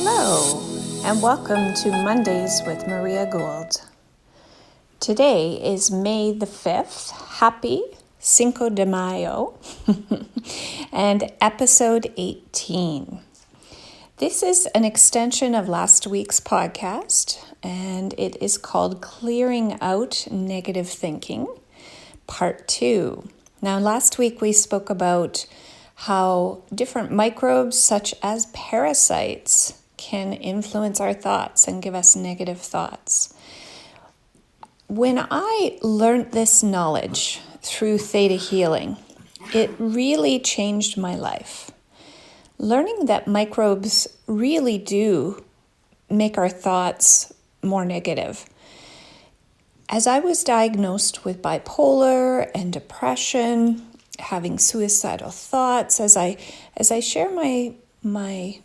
Hello, and welcome to Mondays with Maria Gould. Today is May the 5th. Happy Cinco de Mayo and episode 18. This is an extension of last week's podcast, and it is called Clearing Out Negative Thinking, Part 2. Now, last week we spoke about how different microbes, such as parasites, can influence our thoughts and give us negative thoughts. When I learned this knowledge through theta healing, it really changed my life. Learning that microbes really do make our thoughts more negative. As I was diagnosed with bipolar and depression, having suicidal thoughts, as I share my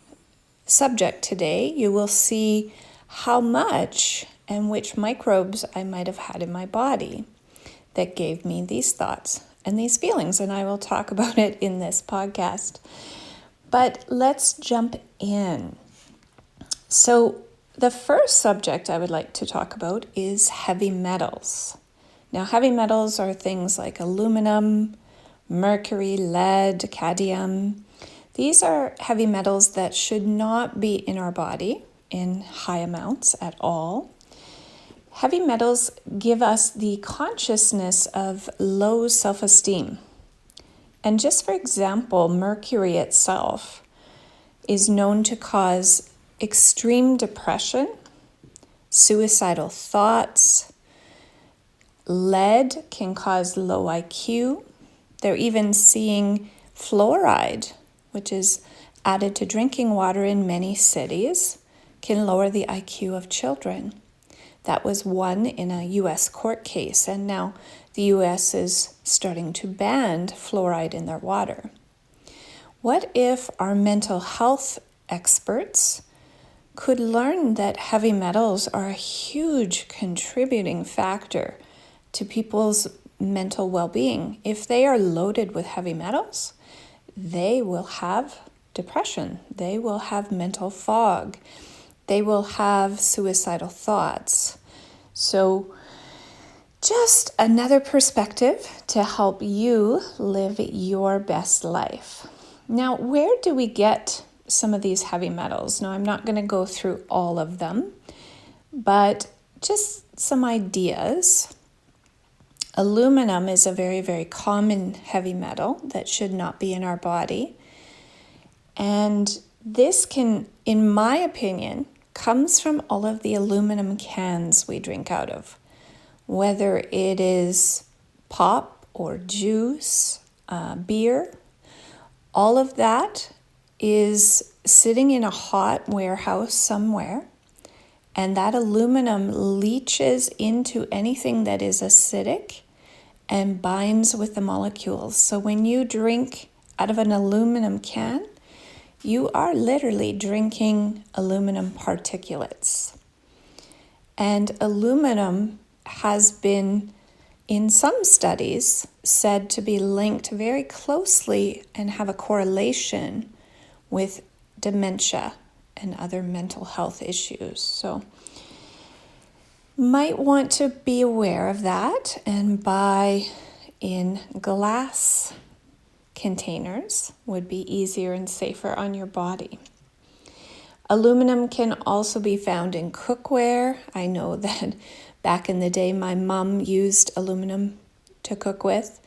subject today, you will see how much and which microbes I might have had in my body that gave me these thoughts and these feelings, and I will talk about it in this podcast. But let's jump in. So the first subject I would like to talk about is heavy metals. Now, heavy metals are things like aluminum, mercury, lead, cadmium. These are heavy metals that should not be in our body in high amounts at all. Heavy metals give us the consciousness of low self-esteem. And just for example, mercury itself is known to cause extreme depression, suicidal thoughts. Lead can cause low IQ. They're even seeing fluoride, which is added to drinking water in many cities, can lower the IQ of children. That was won in a U.S. court case, and now the U.S. is starting to ban fluoride in their water. What if our mental health experts could learn that heavy metals are a huge contributing factor to people's mental well-being? If they are loaded with heavy metals, they will have depression, they will have mental fog, they will have suicidal thoughts. So just another perspective to help you live your best life. Now, where do we get some of these heavy metals? Now, I'm not going to go through all of them, but just some ideas. Aluminum is a very, very common heavy metal that should not be in our body. And this can, in my opinion, comes from all of the aluminum cans we drink out of. Whether it is pop or juice, beer, all of that is sitting in a hot warehouse somewhere. And that aluminum leaches into anything that is acidic and binds with the molecules. So when you drink out of an aluminum can, you are literally drinking aluminum particulates. And aluminum has been, in some studies, said to be linked very closely and have a correlation with dementia and other mental health issues. So might want to be aware of that and buy in glass containers would be easier and safer on your body. Aluminum can also be found in cookware. I know that back in the day my mom used aluminum to cook with.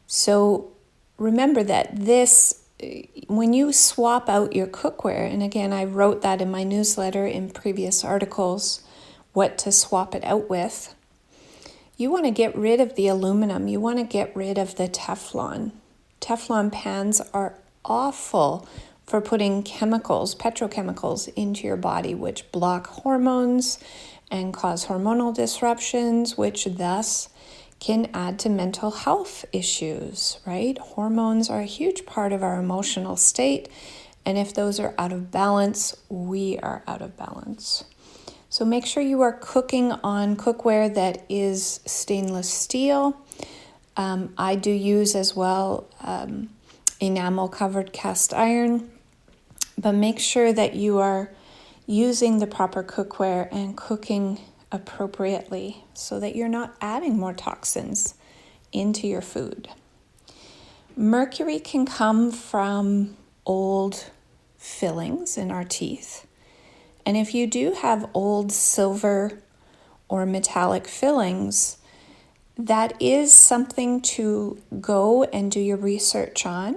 So remember that when you swap out your cookware, and again, I wrote that in my newsletter in previous articles, what to swap it out with, you want to get rid of the aluminum. You want to get rid of the Teflon. Teflon pans are awful for putting chemicals, petrochemicals, into your body, which block hormones and cause hormonal disruptions, which thus can add to mental health issues, right? Hormones are a huge part of our emotional state, and if those are out of balance, we are out of balance. So make sure you are cooking on cookware that is stainless steel. I do use as well enamel covered cast iron, but make sure that you are using the proper cookware and cooking appropriately so that you're not adding more toxins into your food. Mercury can come from old fillings in our teeth. And if you do have old silver or metallic fillings, that is something to go and do your research on.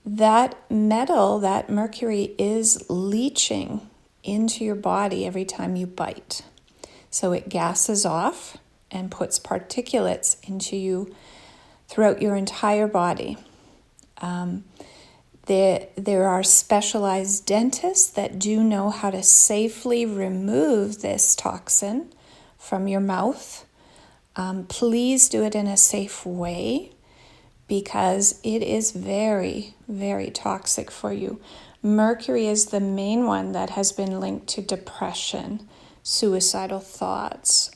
That metal, that mercury, is leaching into your body every time you bite. So it gases off and puts particulates into you throughout your entire body. There are specialized dentists that do know how to safely remove this toxin from your mouth. Please do it in a safe way because it is very, very toxic for you. Mercury is the main one that has been linked to depression, suicidal thoughts,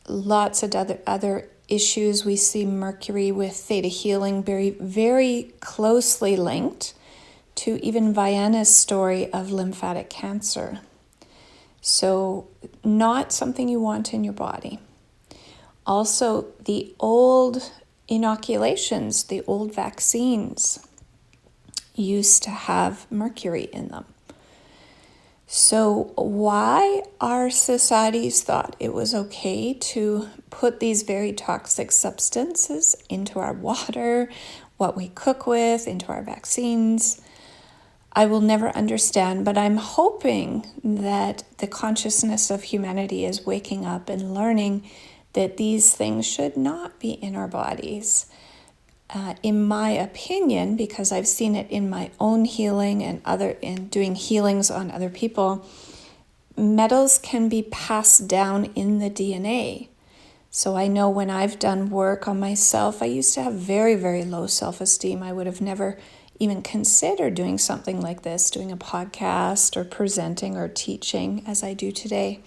lots of other issues. We see Mercury with theta healing very, very closely linked to even Vienna's story of lymphatic cancer. So not something you want in your body. Also, the old inoculations, the old vaccines used to have mercury in them. So why our societies thought it was okay to put these very toxic substances into our water, what we cook with, into our vaccines, I will never understand, but I'm hoping that the consciousness of humanity is waking up and learning that these things should not be in our bodies. In my opinion, because I've seen it in my own healing and doing healings on other people, metals can be passed down in the DNA. So I know when I've done work on myself, I used to have very, very low self-esteem. I would have never even considered doing something like this, doing a podcast or presenting or teaching as I do today.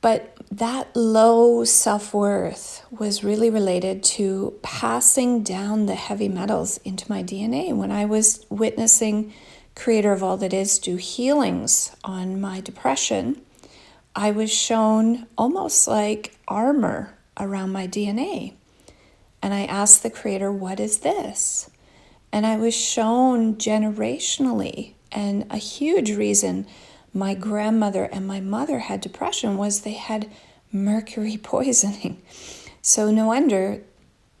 But that low self-worth was really related to passing down the heavy metals into my DNA. When I was witnessing Creator of All That Is do healings on my depression, I was shown almost like armor around my DNA. And I asked the Creator, what is this? And I was shown generationally, and a huge reason my grandmother and my mother had depression was they had mercury poisoning. So no wonder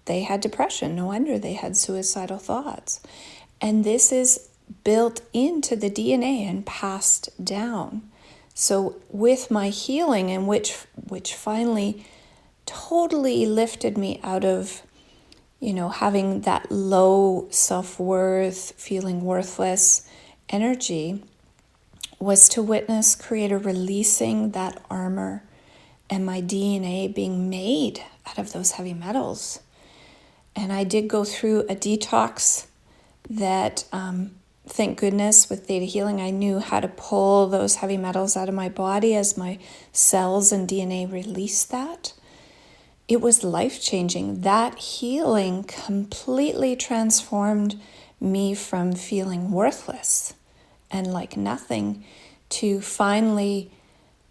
they had depression. No wonder they had suicidal thoughts. And this is built into the DNA and passed down. So with my healing, and which finally totally lifted me out of, having that low self-worth, feeling worthless energy, was to witness Creator releasing that armor and my DNA being made out of those heavy metals. And I did go through a detox that, thank goodness, with Theta Healing, I knew how to pull those heavy metals out of my body as my cells and DNA released that. It was life-changing. That healing completely transformed me from feeling worthless and like nothing to finally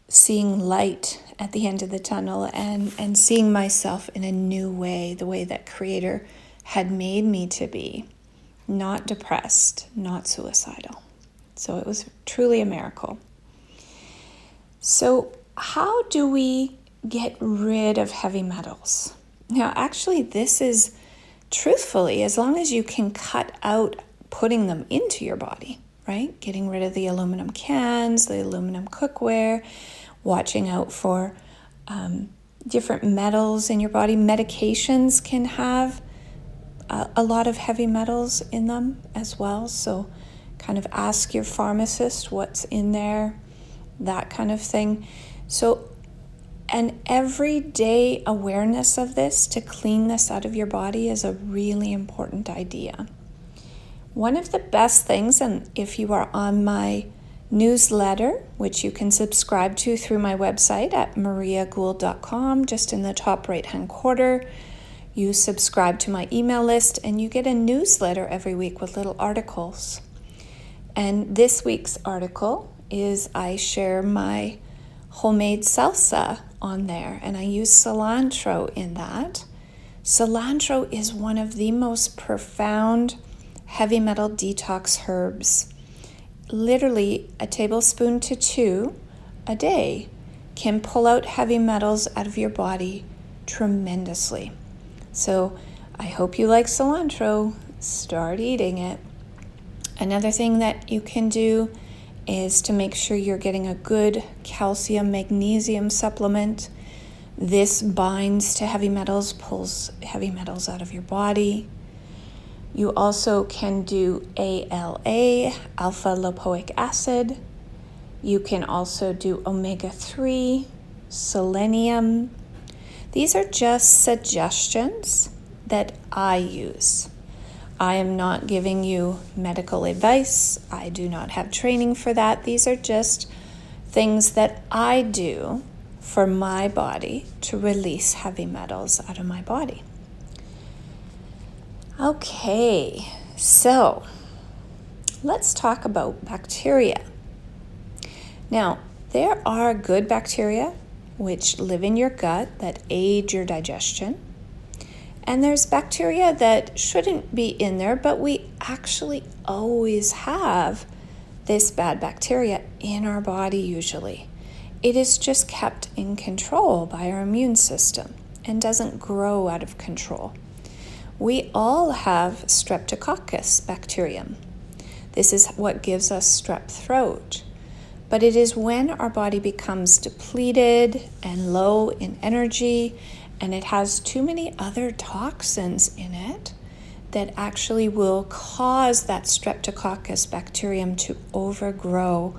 seeing light at the end of the tunnel and seeing myself in a new way, the way that Creator had made me to be, not depressed, not suicidal. So it was truly a miracle. So how do we get rid of heavy metals? Now, actually, this is truthfully, as long as you can cut out putting them into your body, right? Getting rid of the aluminum cans, the aluminum cookware, watching out for different metals in your body. Medications can have a lot of heavy metals in them as well. So kind of ask your pharmacist what's in there, that kind of thing. So an everyday awareness of this to clean this out of your body is a really important idea. One of the best things, and if you are on my newsletter, which you can subscribe to through my website at mariagould.com, just in the top right-hand corner, you subscribe to my email list and you get a newsletter every week with little articles. And this week's article is I share my homemade salsa on there, and I use cilantro in that. Cilantro is one of the most profound heavy metal detox herbs. Literally a tablespoon to 2 a day can pull out heavy metals out of your body tremendously. So I hope you like cilantro. Start eating it. Another thing that you can do is to make sure you're getting a good calcium, magnesium supplement. This binds to heavy metals, pulls heavy metals out of your body. You also can do ALA, alpha lipoic acid. You can also do omega-3, selenium. These are just suggestions that I use. I am not giving you medical advice. I do not have training for that. These are just things that I do for my body to release heavy metals out of my body. Okay, so let's talk about bacteria. Now, there are good bacteria which live in your gut that aid your digestion. And there's bacteria that shouldn't be in there, but we actually always have this bad bacteria in our body usually. It is just kept in control by our immune system and doesn't grow out of control. We all have streptococcus bacterium. This is what gives us strep throat. But it is when our body becomes depleted and low in energy, and it has too many other toxins in it that actually will cause that streptococcus bacterium to overgrow,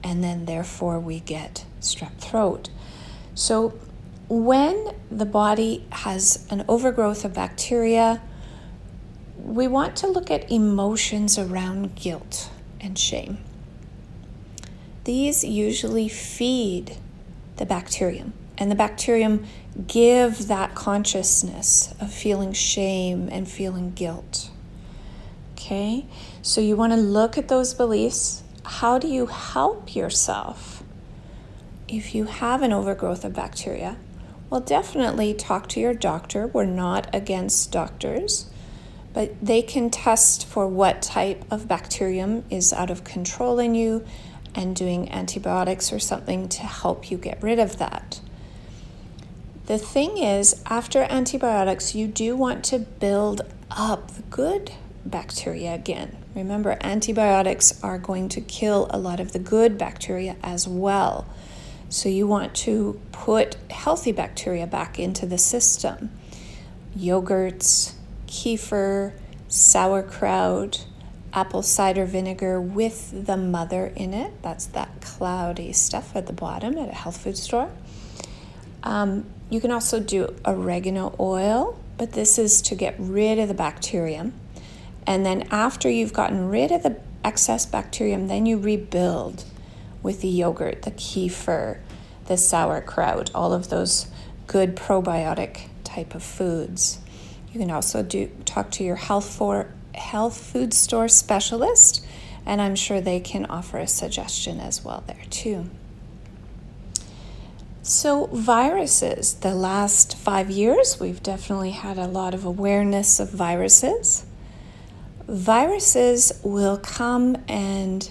and then therefore we get strep throat. So when the body has an overgrowth of bacteria, we want to look at emotions around guilt and shame. These usually feed the bacterium, and the bacterium give that consciousness of feeling shame and feeling guilt. Okay, so you want to look at those beliefs. How do you help yourself if you have an overgrowth of bacteria? Well, definitely talk to your doctor. We're not against doctors, but they can test for what type of bacterium is out of control in you and doing antibiotics or something to help you get rid of that. The thing is, after antibiotics, you do want to build up the good bacteria again. Remember, antibiotics are going to kill a lot of the good bacteria as well. So you want to put healthy bacteria back into the system. Yogurts, kefir, sauerkraut, apple cider vinegar with the mother in it. That's that cloudy stuff at the bottom at a health food store. You can also do oregano oil, but this is to get rid of the bacterium. And then after you've gotten rid of the excess bacterium, then you rebuild with the yogurt, the kefir, the sauerkraut, all of those good probiotic type of foods. You can also talk to your health food store specialist, and I'm sure they can offer a suggestion as well there too. So viruses, the last 5 years, we've definitely had a lot of awareness of viruses. Viruses will come and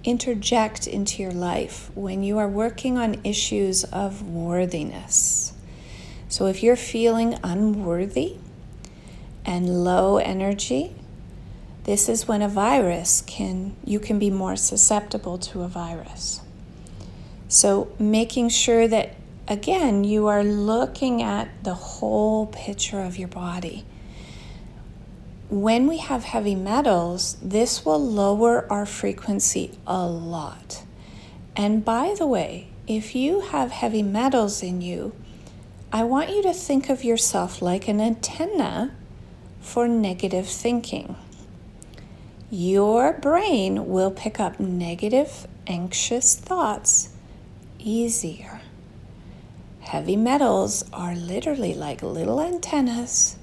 interject into your life when you are working on issues of worthiness. So if you're feeling unworthy and low energy, this is when you can be more susceptible to a virus. So making sure that, again, you are looking at the whole picture of your body. When we have heavy metals, this will lower our frequency a lot. And by the way, if you have heavy metals in you, I want you to think of yourself like an antenna for negative thinking. Your brain will pick up negative, anxious thoughts easier. Heavy metals are literally like little antennas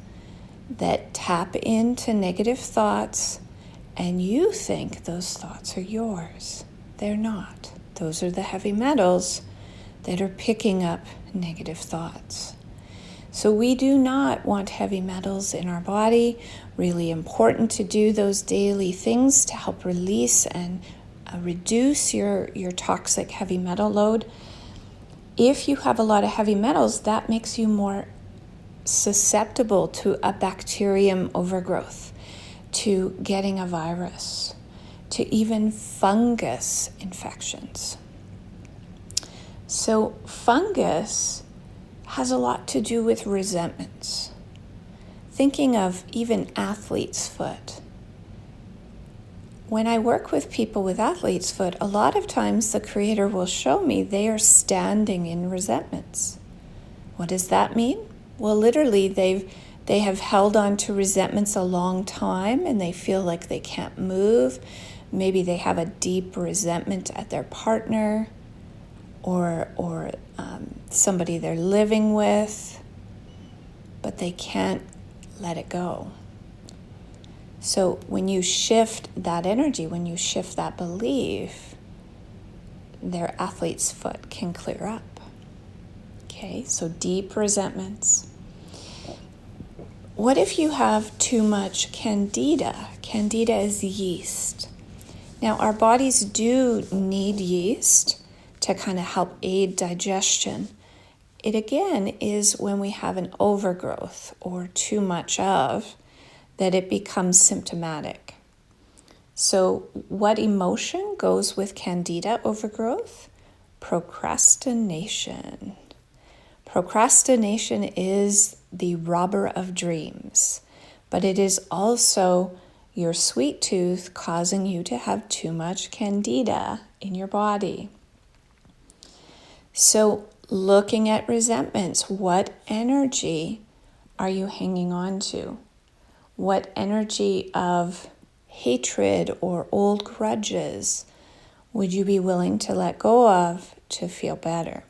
that tap into negative thoughts And you think those thoughts are yours. They're not. Those are the heavy metals that are picking up negative thoughts. So we do not want heavy metals in our body. Really important to do those daily things to help release and reduce your toxic heavy metal load. If you have a lot of heavy metals, that makes you more susceptible to a bacterium overgrowth, to getting a virus, to even fungus infections. So fungus has a lot to do with resentments. Thinking of even athlete's foot. When I work with people with athlete's foot, a lot of times the creator will show me they are standing in resentments. What does that mean? Well, literally they have held on to resentments a long time and they feel like they can't move. Maybe they have a deep resentment at their partner or somebody they're living with, but they can't let it go. So when you shift that energy, when you shift that belief, their athlete's foot can clear up. Okay, so deep resentments. What if you have too much candida? Candida is yeast. Now, our bodies do need yeast to kind of help aid digestion. It again is when we have an overgrowth or too much of that it becomes symptomatic. So what emotion goes with candida overgrowth? Procrastination. Procrastination is the robber of dreams, but it is also your sweet tooth causing you to have too much candida in your body. So looking at resentments, what energy are you hanging on to? What energy of hatred or old grudges would you be willing to let go of to feel better?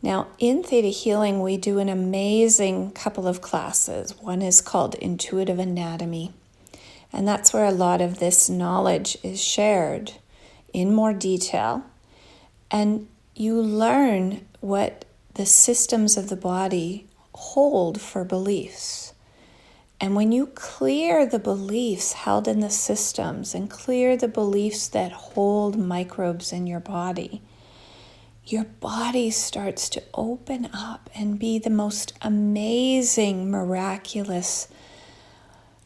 Now, in Theta Healing, we do an amazing couple of classes. One is called Intuitive Anatomy, and that's where a lot of this knowledge is shared in more detail. And you learn what the systems of the body hold for beliefs. And when you clear the beliefs held in the systems and clear the beliefs that hold microbes in your body starts to open up and be the most amazing, miraculous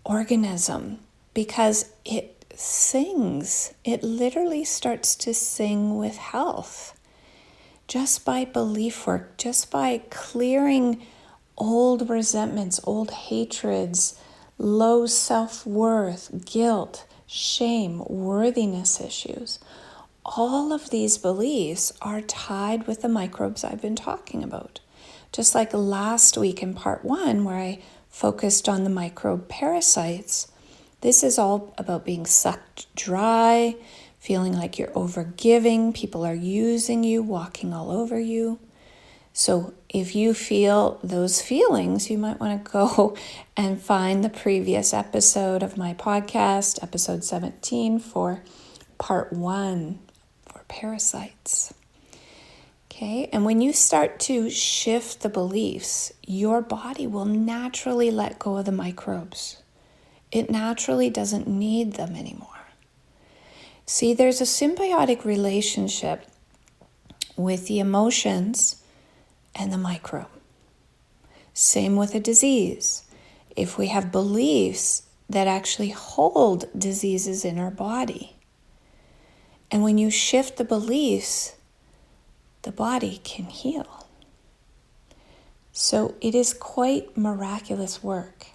organism because it sings. It literally starts to sing with health just by belief work, just by clearing old resentments, old hatreds, low self-worth, guilt, shame, worthiness issues. All of these beliefs are tied with the microbes I've been talking about. Just like last week in part 1 where I focused on the microbe parasites, this is all about being sucked dry, feeling like you're overgiving, people are using you, walking all over you. So if you feel those feelings, you might want to go and find the previous episode of my podcast, episode 17, for part 1 for parasites. Okay, and when you start to shift the beliefs, your body will naturally let go of the microbes. It naturally doesn't need them anymore. See, there's a symbiotic relationship with the emotions and the microbe. Same with a disease. If we have beliefs that actually hold diseases in our body, and when you shift the beliefs, the body can heal. So it is quite miraculous work.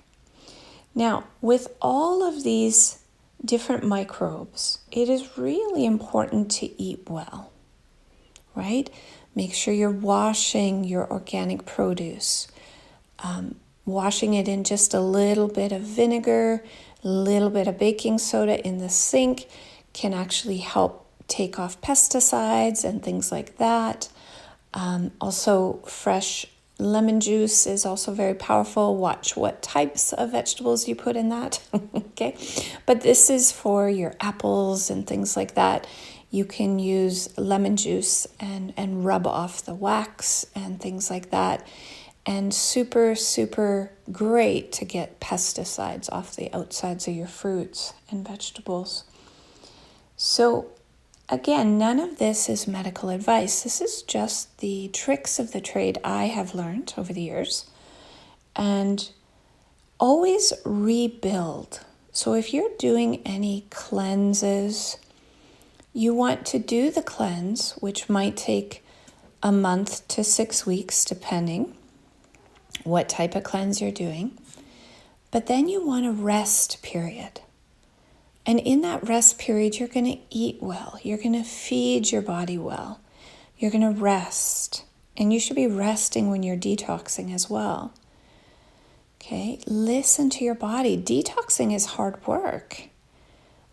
Now, with all of these different microbes, it is really important to eat well, right? Make sure you're washing your organic produce, washing it in just a little bit of vinegar, a little bit of baking soda in the sink can actually help take off pesticides and things like that. Also, fresh Lemon juice is also very powerful. Watch what types of vegetables you put in that. Okay, but this is for your apples and things like that. You can use lemon juice and rub off the wax and things like that. And super, super great to get pesticides off the outsides of your fruits and vegetables. So again, none of this is medical advice. This is just the tricks of the trade I have learned over the years. And always rebuild. So if you're doing any cleanses, you want to do the cleanse, which might take a month to 6 weeks, depending what type of cleanse you're doing. But then you want a rest period. And in that rest period, you're going to eat well. You're going to feed your body well. You're going to rest. And you should be resting when you're detoxing as well. Okay, listen to your body. Detoxing is hard work.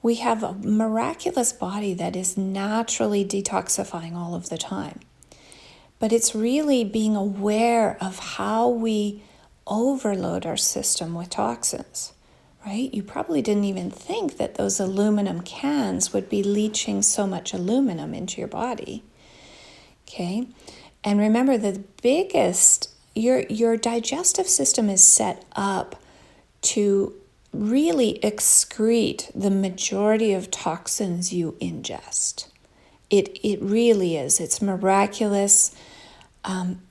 We have a miraculous body that is naturally detoxifying all of the time. But it's really being aware of how we overload our system with toxins, right? You probably didn't even think that those aluminum cans would be leaching so much aluminum into your body. Okay, and remember the biggest, your digestive system is set up to really excrete the majority of toxins you ingest. It really is. It's miraculous.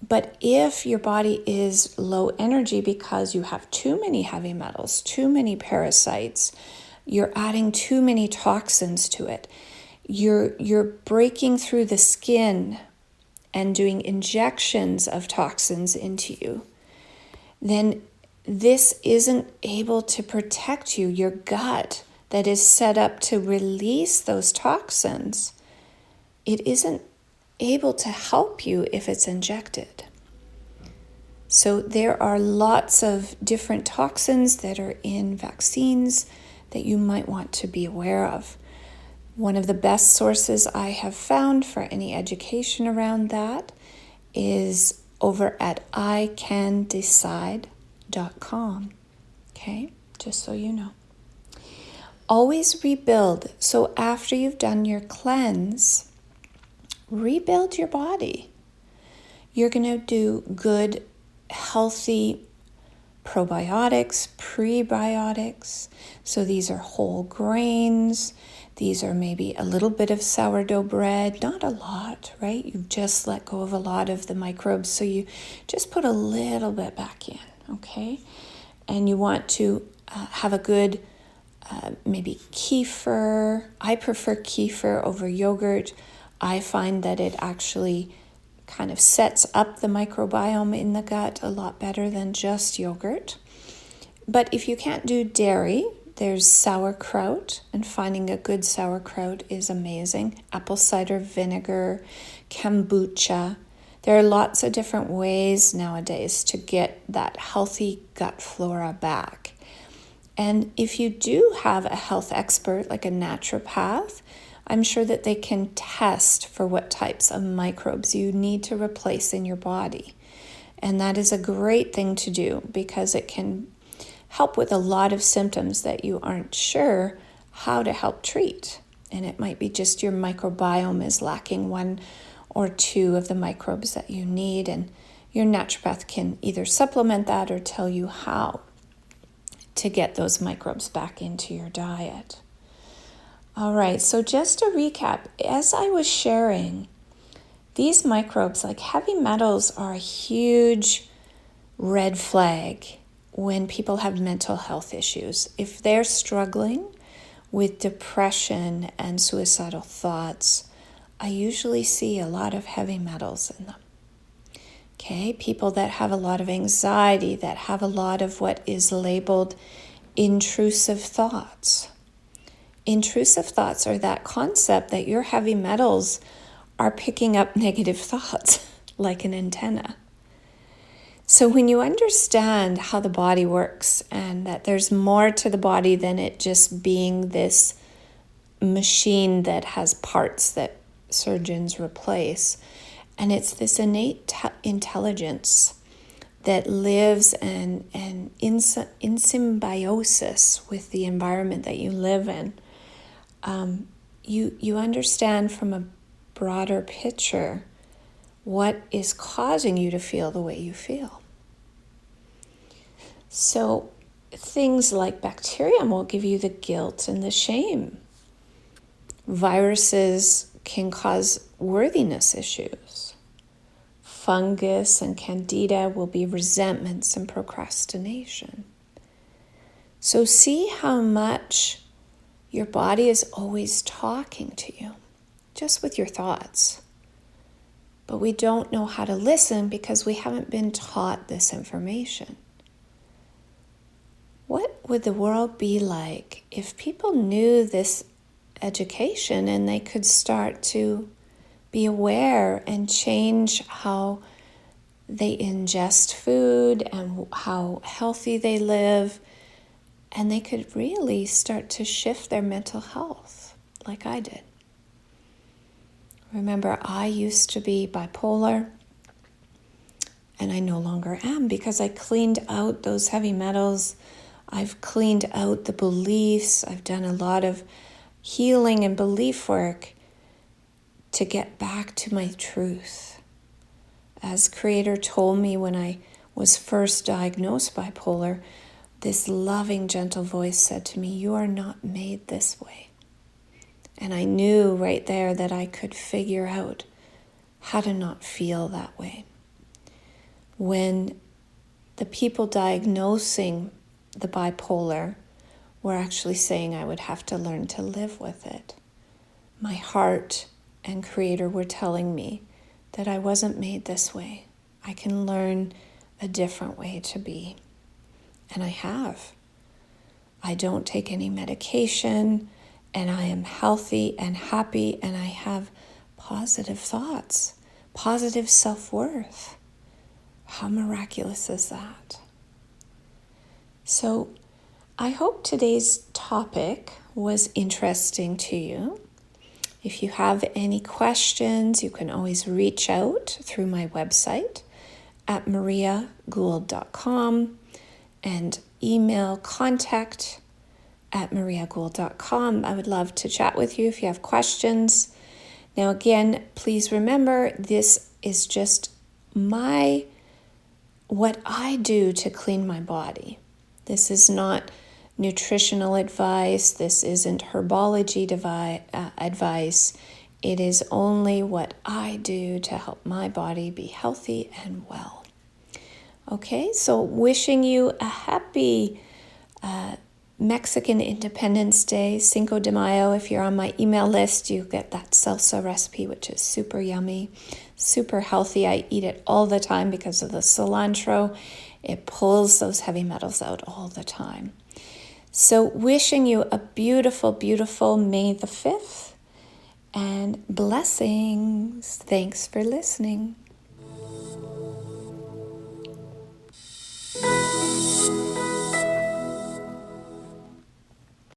But if your body is low energy because you have too many heavy metals, too many parasites, you're adding too many toxins to it, you're breaking through the skin and doing injections of toxins into you, then this isn't able to protect you. Your gut that is set up to release those toxins, it isn't able to help you if it's injected. So there are lots of different toxins that are in vaccines that you might want to be aware of. One of the best sources I have found for any education around that is over at icandecide.com. Okay, just so you know. Always rebuild. So after you've done your cleanse, rebuild your body. You're going to do good, healthy probiotics, prebiotics. So these are whole grains. These are maybe a little bit of sourdough bread, not a lot, right? You've just let go of a lot of the microbes, so you just put a little bit back in, okay? And you want to have a good maybe kefir. I prefer kefir over yogurt. I find that it actually kind of sets up the microbiome in the gut a lot better than just yogurt. But if you can't do dairy, there's sauerkraut, and finding a good sauerkraut is amazing. Apple cider vinegar, kombucha. There are lots of different ways nowadays to get that healthy gut flora back. And if you do have a health expert like a naturopath, I'm sure that they can test for what types of microbes you need to replace in your body. And that is a great thing to do because it can help with a lot of symptoms that you aren't sure how to help treat. And it might be just your microbiome is lacking one or two of the microbes that you need, and your naturopath can either supplement that or tell you how to get those microbes back into your diet. All right, so just to recap, as I was sharing, these microbes, like heavy metals, are a huge red flag when people have mental health issues. If they're struggling with depression and suicidal thoughts, I usually see a lot of heavy metals in them. Okay, people that have a lot of anxiety, that have a lot of what is labeled intrusive thoughts. Intrusive thoughts are that concept that your heavy metals are picking up negative thoughts like an antenna. So when you understand how the body works and that there's more to the body than it just being this machine that has parts that surgeons replace, and it's this innate intelligence that lives and in symbiosis with the environment that you live in, you understand from a broader picture what is causing you to feel the way you feel. So things like bacterium will give you the guilt and the shame. Viruses can cause worthiness issues. Fungus and candida will be resentments and procrastination. So see how much your body is always talking to you, just with your thoughts. But we don't know how to listen because we haven't been taught this information. What would the world be like if people knew this education and they could start to be aware and change how they ingest food and how healthy they live, and they could really start to shift their mental health like I did. Remember, I used to be bipolar, and I no longer am because I cleaned out those heavy metals. I've cleaned out the beliefs. I've done a lot of healing and belief work to get back to my truth. As Creator told me when I was first diagnosed bipolar, this loving, gentle voice said to me, "You are not made this way." And I knew right there that I could figure out how to not feel that way. When the people diagnosing the bipolar were actually saying I would have to learn to live with it, my heart and Creator were telling me that I wasn't made this way. I can learn a different way to be. And I have. I don't take any medication, and I am healthy and happy, and I have positive thoughts, positive self-worth. How miraculous is that? So I hope today's topic was interesting to you. If you have any questions, you can always reach out through my website at mariagould.com and email contact@mariagould.com. I would love to chat with you if you have questions. Now again, please remember, this is just what I do to clean my body. This is not nutritional advice. This isn't herbology advice. It is only what I do to help my body be healthy and well. Okay, so wishing you a happy Mexican Independence Day, Cinco de Mayo. If you're on my email list, you get that salsa recipe, which is super yummy, super healthy. I eat it all the time because of the cilantro. It pulls those heavy metals out all the time. So wishing you a beautiful, beautiful May the 5th and blessings. Thanks for listening.